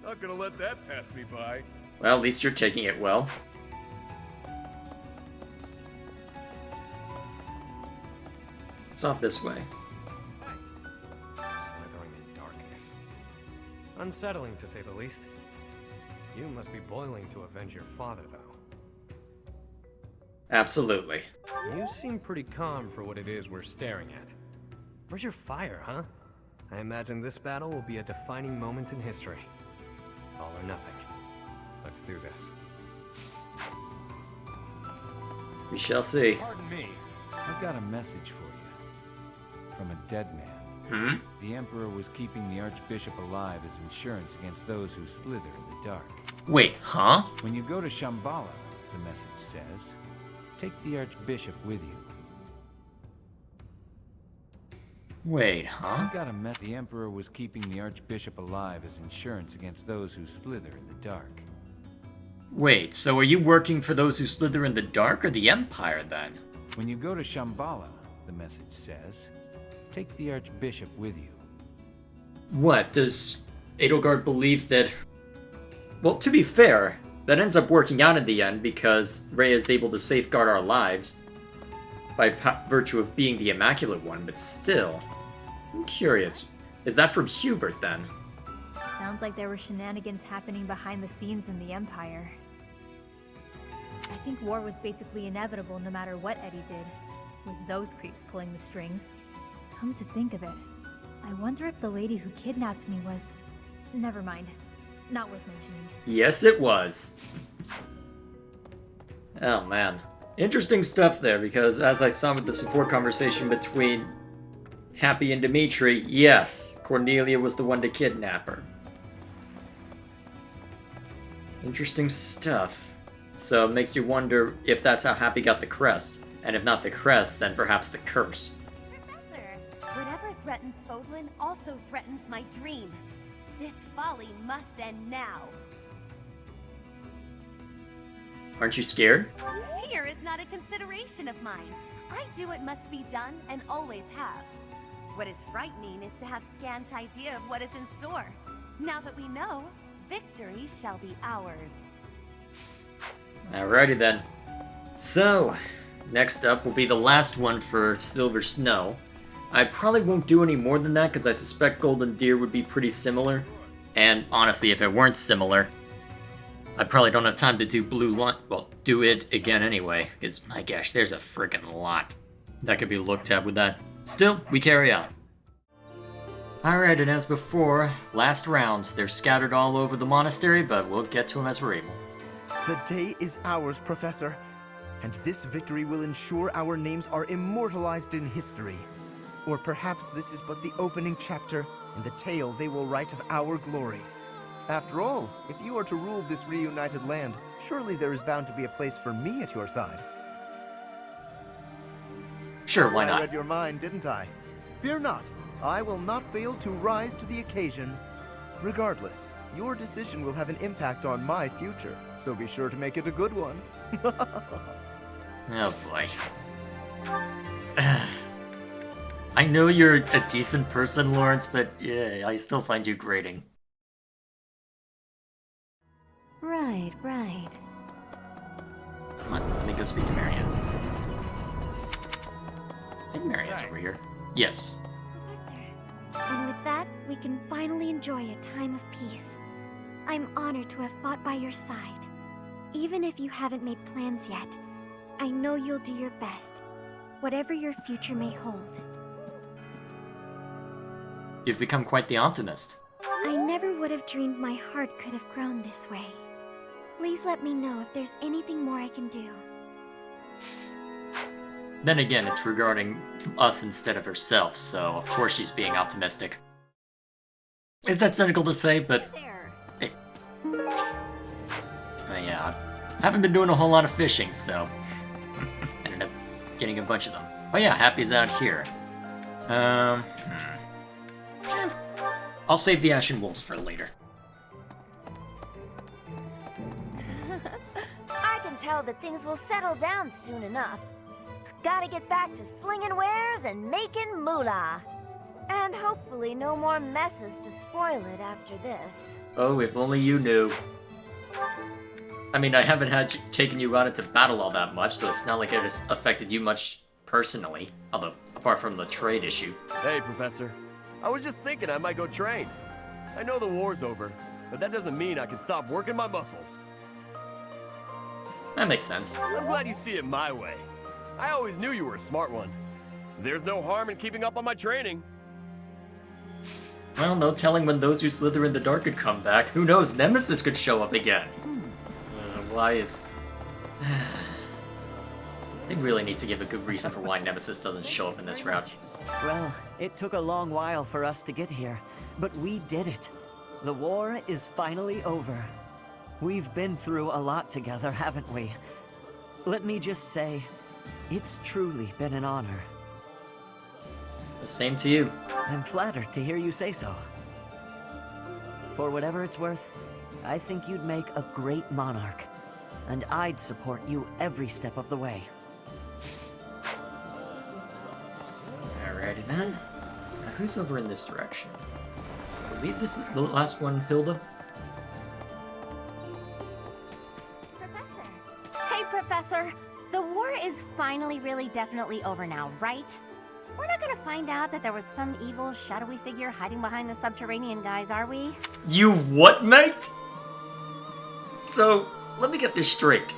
Not gonna let that pass me by. Well, at least you're taking it well. It's off this way. Slithering in darkness. Unsettling, to say the least. You must be boiling to avenge your father, though. Absolutely. You seem pretty calm for what it is we're staring at. Where's your fire, huh? I imagine this battle will be a defining moment in history. All or nothing. Let's do this. We shall see. Pardon me. I've got a message for you. From a dead man. The Emperor was keeping the Archbishop alive as insurance against those who slither in the dark. Wait, huh? When you go to Shambhala, the message says, take the Archbishop with you. Wait, huh? I've got a message. The Emperor was keeping the Archbishop alive as insurance against those who slither in the dark. Wait, so are you working for those who slither in the dark or the Empire then? When you go to Shambhala, the message says, take the Archbishop with you. What, does Edelgard believe that... Well, to be fair, that ends up working out in the end because Rhea is able to safeguard our lives by virtue of being the Immaculate One, but still... I'm curious, is that from Hubert then? Sounds like there were shenanigans happening behind the scenes in the Empire. I think war was basically inevitable no matter what Eddie did, with those creeps pulling the strings. Come to think of it, I wonder if the lady who kidnapped me was... Never mind. not worth mentioning. Yes, it was. Oh man. Interesting stuff there, because as I saw with the support conversation between Happy and Dimitri, yes, Cornelia was the one to kidnap her. Interesting stuff. So it makes you wonder if that's how Happy got the crest. And if not the crest, then perhaps the curse. Professor, whatever threatens Fodlan also threatens my dream. This folly must end now. Aren't you scared? Fear is not a consideration of mine. I do what must be done and always have. What is frightening is to have scant idea of what is in store. Now that we know, victory shall be ours. Alrighty then. So, next up will be the last one for Silver Snow. I probably won't do any more than that because I suspect Golden Deer would be pretty similar. And honestly, if it weren't similar, I probably don't have time to do Blue Line. Well, do it again anyway, because my gosh, there's a freaking lot that could be looked at with that. Still, we carry on. Alright, and as before, last round. They're scattered all over the monastery, but we'll get to them as we're able. The day is ours, Professor, and this victory will ensure our names are immortalized in history. Or perhaps this is but the opening chapter in the tale they will write of our glory. After all, if you are to rule this reunited land, surely there is bound to be a place for me at your side. Sure, why I not? read your mind, didn't I? Fear not, I will not fail to rise to the occasion. Regardless, your decision will have an impact on my future, so be sure to make it a good one. Oh boy. I know you're a decent person, Lawrence, but yeah, I still find you grating. Right, right. Come on, let me go speak to Marianne. I think Marianne's over here. Yes. Professor. And with that, we can finally enjoy a time of peace. I'm honored to have fought by your side. Even if you haven't made plans yet, I know you'll do your best, whatever your future may hold. You've become quite the optimist. I never would have dreamed my heart could have grown this way. Please let me know if there's anything more I can do. Then again, it's regarding us instead of herself, so of course she's being optimistic. Is that cynical to say, but... Hey. But yeah, I haven't been doing a whole lot of fishing, so... ended up getting a bunch of them. Oh yeah, Happy's out here. I'll save the Ashen Wolves for later. I can tell that things will settle down soon enough. Gotta get back to slinging wares and making moolah. And hopefully no more messes to spoil it after this. Oh, if only you knew. I mean, I haven't taken you out into battle all that much, so it's not like it has affected you much personally, although apart from the trade issue. Hey, Professor. I was just thinking I might go train. I know the war's over, but that doesn't mean I can stop working my muscles. That makes sense. I'm glad you see it my way. I always knew you were a smart one. There's no harm in keeping up on my training. Well, no telling when those who slither in the dark could come back. Who knows, Nemesis could show up again. Why is... They really need to give a good reason for why Nemesis doesn't show up in this route. Well, it took a long while for us to get here, but we did it. The war is finally over. We've been through a lot together, haven't we? Let me just say, it's truly been an honor. The same to you. I'm flattered to hear you say so. For whatever it's worth, I think you'd make a great monarch, and I'd support you every step of the way. Alrighty then. Now, who's over in this direction? I believe this is the last one, Hilda. Hey, Professor. The war is finally really definitely over now, right? We're not gonna find out that there was some evil, shadowy figure hiding behind the subterranean guys, are we? You what, mate? So, let me get this straight.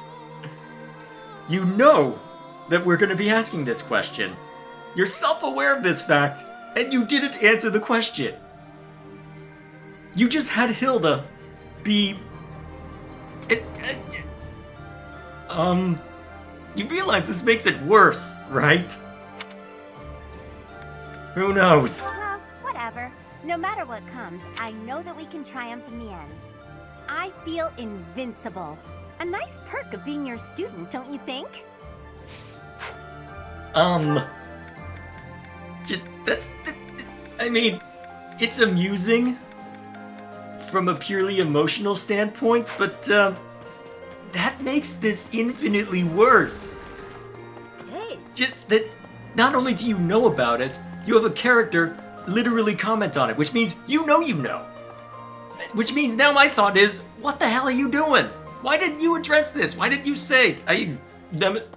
You know that we're going to be asking this question. You're self-aware of this fact, and you didn't answer the question. You just had Hilda be... You realize this makes it worse, right? Who knows? Well, whatever. No matter what comes, I know that we can triumph in the end. I feel invincible. A nice perk of being your student, don't you think? I mean, it's amusing from a purely emotional standpoint, but, that makes this infinitely worse. Hey! Just that not only do you know about it, you have a character literally comment on it, which means you know. Which means now my thought is, what the hell are you doing? Why didn't you address this? Why didn't you say,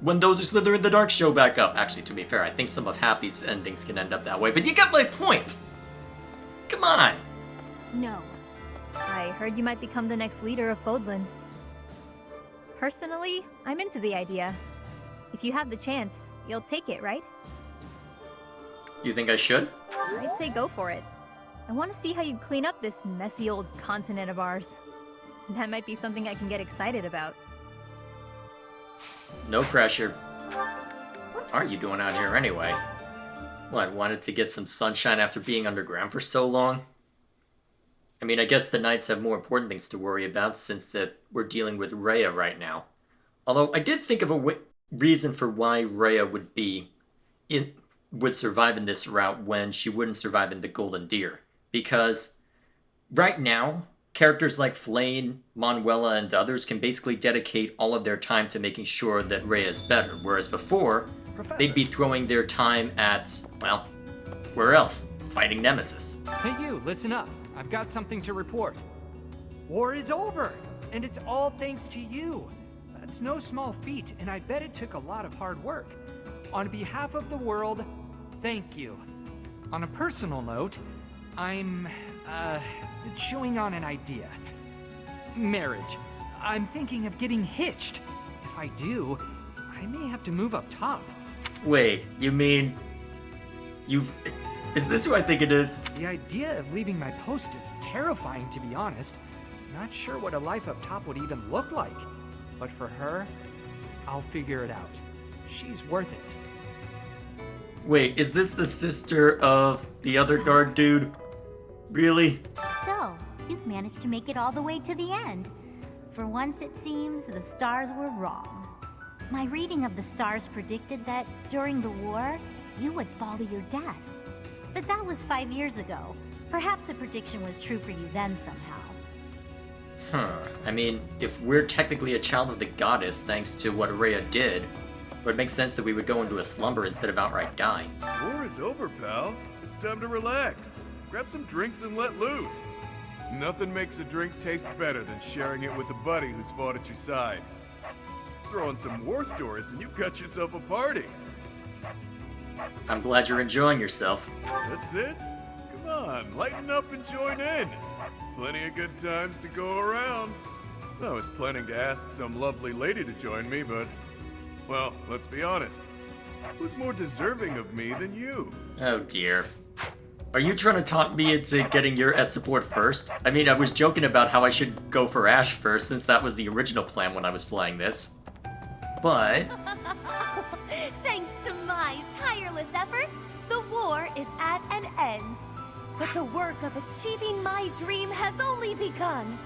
when those who slither in the dark show back up? Actually, to be fair, I think some of Happy's endings can end up that way, but you got my point! Come on! No. I heard you might become the next leader of Fodland. Personally, I'm into the idea. If you have the chance, you'll take it, right? You think I should? I'd say go for it. I want to see how you clean up this messy old continent of ours. That might be something I can get excited about. No pressure. What are you doing out here anyway? What, wanted to get some sunshine after being underground for so long? I mean, I guess the Knights have more important things to worry about since that we're dealing with Rhea right now. Although, I did think of a reason for why Rhea would survive in this route when she wouldn't survive in the Golden Deer. Because right now, characters like Flane, Manuela, and others can basically dedicate all of their time to making sure that Rhea is better, whereas before, they'd be throwing their time at, well, where else? Fighting Nemesis. Hey you, listen up. I've got something to report. War is over, and it's all thanks to you. That's no small feat, and I bet it took a lot of hard work. On behalf of the world, thank you. On a personal note, I'm, chewing on an idea. Marriage. I'm thinking of getting hitched. If I do, I may have to move up top. Wait, you mean... Is this who I think it is? The idea of leaving my post is terrifying, to be honest. Not sure what a life up top would even look like. But for her, I'll figure it out. She's worth it. Wait, is this the sister of the other guard dude? Really? So, you've managed to make it all the way to the end. For once, it seems the stars were wrong. My reading of the stars predicted that during the war, you would fall to your death. But that was 5 years ago. Perhaps the prediction was true for you then somehow. I mean, if we're technically a child of the goddess thanks to what Rhea did, it would make sense that we would go into a slumber instead of outright dying. War is over, pal. It's time to relax. Grab some drinks and let loose. Nothing makes a drink taste better than sharing it with a buddy who's fought at your side. Throw in some war stories and you've got yourself a party. I'm glad you're enjoying yourself. That's it. Come on, lighten up and join in. Plenty of good times to go around. I was planning to ask some lovely lady to join me, but... well, let's be honest. Who's more deserving of me than you? Oh dear. Are you trying to talk me into getting your S support first? I mean, I was joking about how I should go for Ash first, since that was the original plan when I was playing this. But... Thanks to my tireless efforts, the war is at an end. But the work of achieving my dream has only begun.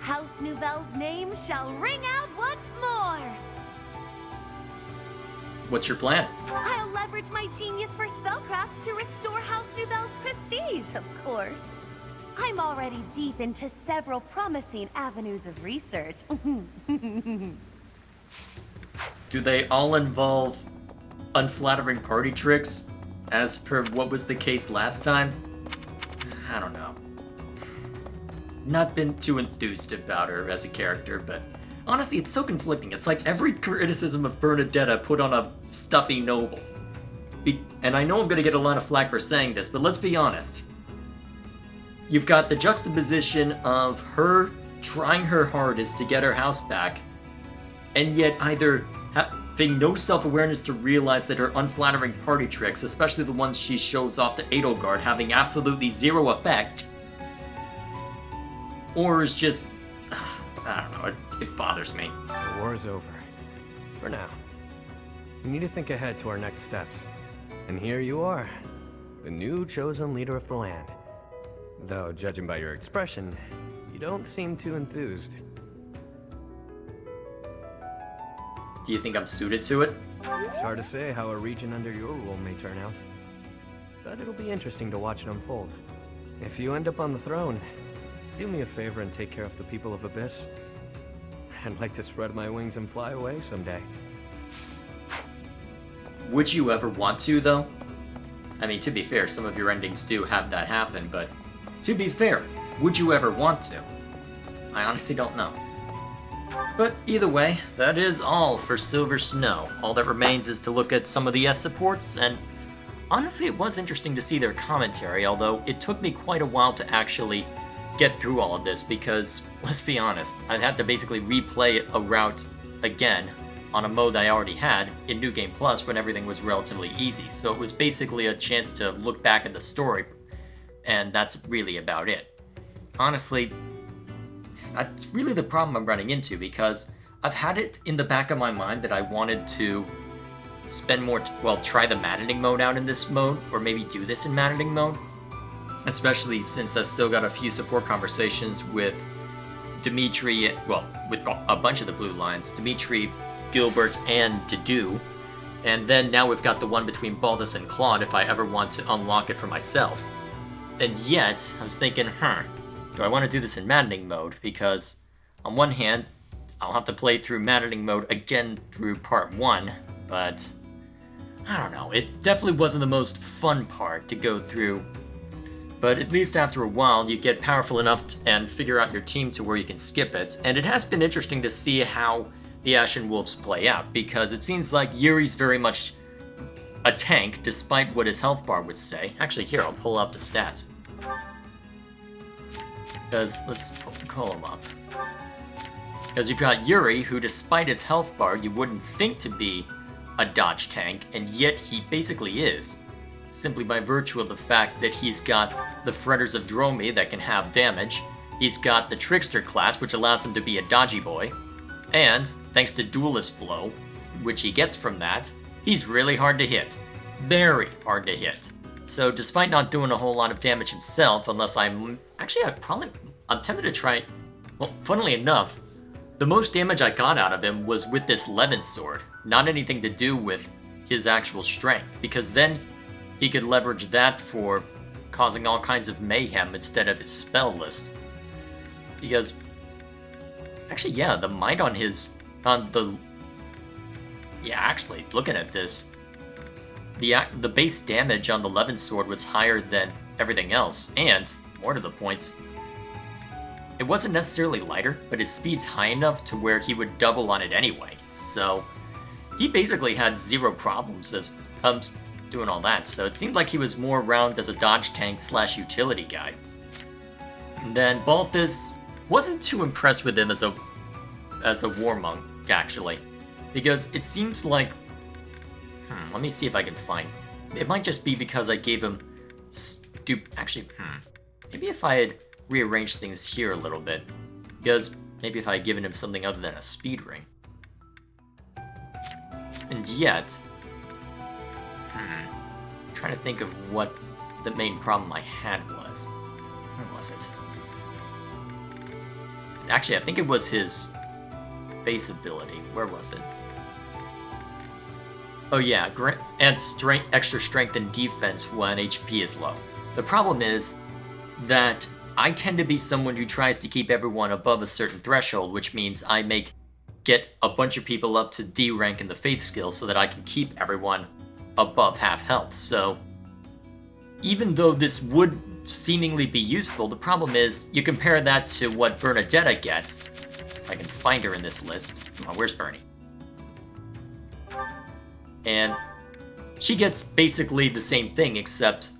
House Nouvelle's name shall ring out once more. What's your plan? I'll leverage my genius for spellcraft to restore House Nouvelle's prestige, of course. I'm already deep into several promising avenues of research. Do they all involve unflattering party tricks, as per what was the case last time? I don't know. Not been too enthused about her as a character, but honestly, it's so conflicting. It's like every criticism of Bernadetta put on a stuffy noble. And I know I'm gonna get a lot of flack for saying this, but let's be honest. You've got the juxtaposition of her trying her hardest to get her house back, and yet either having no self-awareness to realize that her unflattering party tricks, especially the ones she shows off to Edelgard, having absolutely zero effect, or is just I don't know, it bothers me. The war's over. For now. We need to think ahead to our next steps. And here you are, the new chosen leader of the land. Though, judging by your expression, you don't seem too enthused. Do you think I'm suited to it? It's hard to say how a region under your rule may turn out. But it'll be interesting to watch it unfold. If you end up on the throne, do me a favor and take care of the people of Abyss. I'd like to spread my wings and fly away someday. Would you ever want to, though? I mean, to be fair, some of your endings do have that happen, but to be fair, would you ever want to? I honestly don't know. But either way, that is all for Silver Snow. All that remains is to look at some of the S supports, and honestly it was interesting to see their commentary, although it took me quite a while to actually get through all of this because, let's be honest, I'd have to basically replay a route again on a mode that I already had in New Game Plus when everything was relatively easy. So it was basically a chance to look back at the story, and that's really about it. Honestly, that's really the problem I'm running into because I've had it in the back of my mind that I wanted to spend more, try the maddening mode out in this mode, or maybe do this in maddening mode. Especially since I've still got a few support conversations with Dimitri, with a bunch of the Blue Lines, Dimitri, Gilbert, and Dedue. And then now we've got the one between Baldus and Claude if I ever want to unlock it for myself. And yet, I was thinking, do I want to do this in maddening mode? Because, on one hand, I'll have to play through maddening mode again through part 1, but I don't know, it definitely wasn't the most fun part to go through. But at least after a while, you get powerful enough and figure out your team to where you can skip it. And it has been interesting to see how the Ashen Wolves play out, because it seems like Yuri's very much a tank, despite what his health bar would say. Actually, here, I'll pull up the stats. Because, let's call him up. Because you've got Yuri, who despite his health bar, you wouldn't think to be a dodge tank, and yet he basically is. Simply by virtue of the fact that he's got the Fretters of Dromi that can have damage, he's got the Trickster class, which allows him to be a dodgy boy, and, thanks to Duelist Blow, which he gets from that, he's really hard to hit. Very hard to hit. So despite not doing a whole lot of damage himself, unless I'm tempted to try, well, funnily enough, the most damage I got out of him was with this Levin sword, not anything to do with his actual strength, because then he could leverage that for causing all kinds of mayhem instead of his spell list. Because, actually, yeah, the might on his, actually, looking at this, the base damage on the Levin sword was higher than everything else, and, more to the point, it wasn't necessarily lighter, but his speed's high enough to where he would double on it anyway, so he basically had zero problems as doing all that, so it seemed like he was more around as a dodge tank / utility guy. And then Balthus wasn't too impressed with him as a war monk, actually, because it seems like, let me see if I can find, it might just be because I gave him maybe if I had rearranged things here a little bit, because maybe if I had given him something other than a speed ring. And yet, I'm trying to think of what the main problem I had was. Where was it? Actually, I think it was his base ability. Where was it? Oh yeah, add extra strength and defense when HP is low. The problem is that I tend to be someone who tries to keep everyone above a certain threshold, which means I get a bunch of people up to D rank in the Faith skill so that I can keep everyone above half health. So even though this would seemingly be useful, the problem is you compare that to what Bernadetta gets. If I can find her in this list. Come on, where's Bernie? And she gets basically the same thing except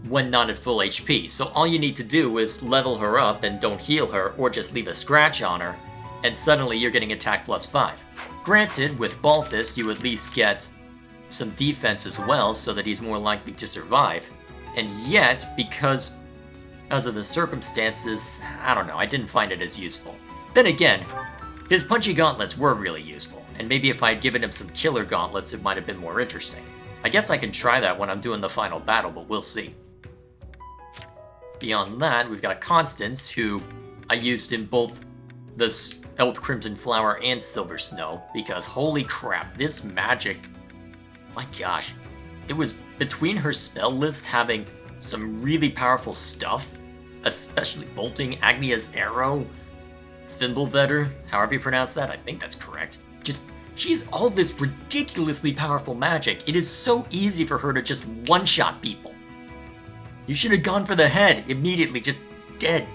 when not at full HP. So all you need to do is level her up and don't heal her, or just leave a scratch on her, and suddenly you're getting attack +5. Granted, with Balthus, you at least get some defense as well, so that he's more likely to survive. And yet, because of the circumstances, I don't know, I didn't find it as useful. Then again, his punchy gauntlets were really useful, and maybe if I had given him some killer gauntlets, it might have been more interesting. I guess I can try that when I'm doing the final battle, but we'll see. Beyond that, we've got Constance, who I used in both the Elf Crimson Flower and Silver Snow, because holy crap, this magic, my gosh, it was between her spell list having some really powerful stuff, especially Bolting, Agnia's Arrow, Thimblevetter, however you pronounce that, I think that's correct. She has all this ridiculously powerful magic. It is so easy for her to just one-shot people. You should have gone for the head immediately, just dead.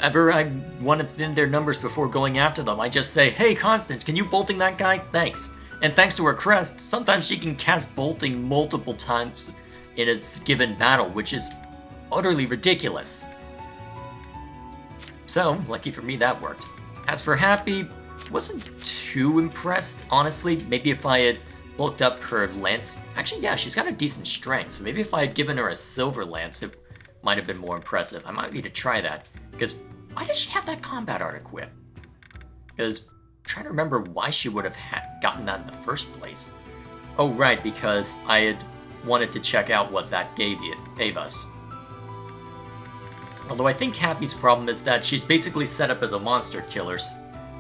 Ever I want to thin their numbers before going after them, I just say, hey Constance, can you bolting that guy? Thanks. And thanks to her crest, sometimes she can cast bolting multiple times in a given battle, which is utterly ridiculous. So, lucky for me that worked. As for Happy, wasn't too impressed, honestly. Maybe if I had bulked up her lance... Actually, yeah, she's got a decent strength, so maybe if I had given her a silver lance, it might have been more impressive. I might need to try that, because why does she have that combat art equipped? Because I'm trying to remember why she would have gotten that in the first place. Oh, right, because I had wanted to check out what that gave us. Although I think Happy's problem is that she's basically set up as a monster killer,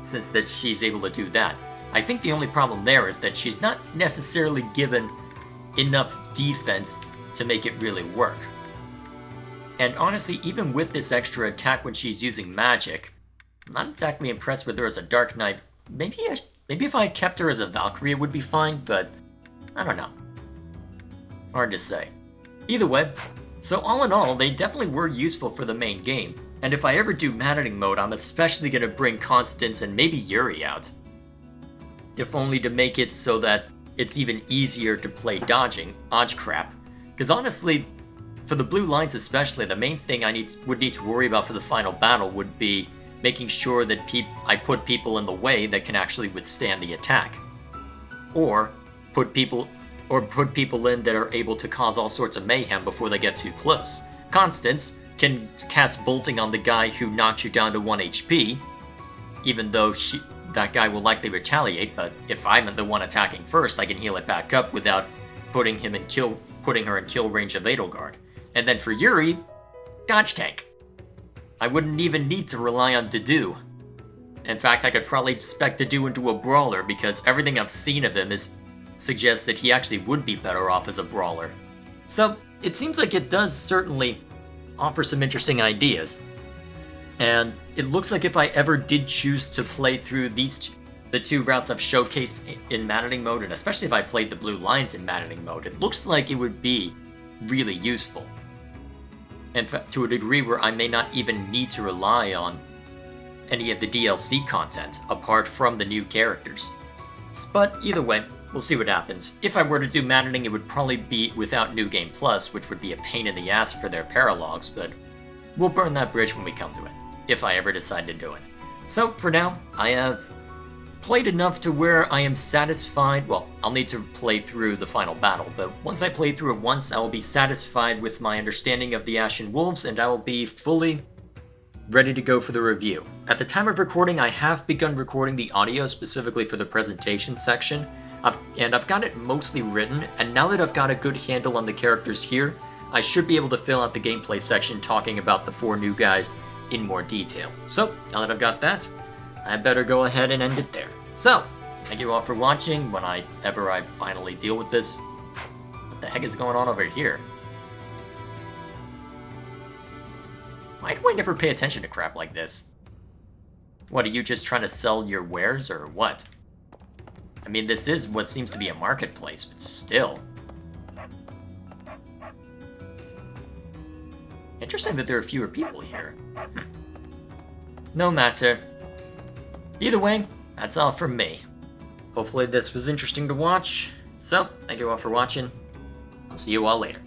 since that she's able to do that. I think the only problem there is that she's not necessarily given enough defense to make it really work. And honestly, even with this extra attack when she's using magic, I'm not exactly impressed with her as a Dark Knight. Maybe if I kept her as a Valkyrie it would be fine, but I don't know. Hard to say. Either way, so all in all, they definitely were useful for the main game. And if I ever do maddening mode, I'm especially going to bring Constance and maybe Yuri out. If only to make it so that it's even easier to play dodging, crap. Because honestly, for the blue lines especially, the main thing I would need to worry about for the final battle would be making sure that I put people in the way that can actually withstand the attack. Or put people in that are able to cause all sorts of mayhem before they get too close. Constance can cast bolting on the guy who knocked you down to 1 HP, even though that guy will likely retaliate, but if I'm the one attacking first, I can heal it back up without putting her in kill range of Edelgard. And then for Yuri, dodge tank. I wouldn't even need to rely on Dedue. In fact, I could probably spec Dedue into a brawler because everything I've seen of him suggests that he actually would be better off as a brawler. So, it seems like it does certainly offer some interesting ideas. And it looks like if I ever did choose to play through the two routes I've showcased in maddening mode, and especially if I played the blue lines in maddening mode, it looks like it would be really useful. In fact, to a degree where I may not even need to rely on any of the DLC content, apart from the new characters. But either way, we'll see what happens. If I were to do maddening, it would probably be without New Game Plus, which would be a pain in the ass for their paralogs, but we'll burn that bridge when we come to it, if I ever decide to do it. So, for now, I have played enough to where I am satisfied. Well, I'll need to play through the final battle, but once I play through it once, I will be satisfied with my understanding of the Ashen Wolves, and I will be fully ready to go for the review. At the time of recording, I have begun recording the audio specifically for the presentation section, and I've got it mostly written, and now that I've got a good handle on the characters here, I should be able to fill out the gameplay section talking about the 4 new guys in more detail. So, now that I've got that, I better go ahead and end it there. So, thank you all for watching. Whenever I finally deal with this, what the heck is going on over here? Why do I never pay attention to crap like this? What, are you just trying to sell your wares, or what? I mean, this is what seems to be a marketplace, but still. Interesting that there are fewer people here. No matter. Either way, that's all from me. Hopefully this was interesting to watch. So, thank you all for watching. I'll see you all later.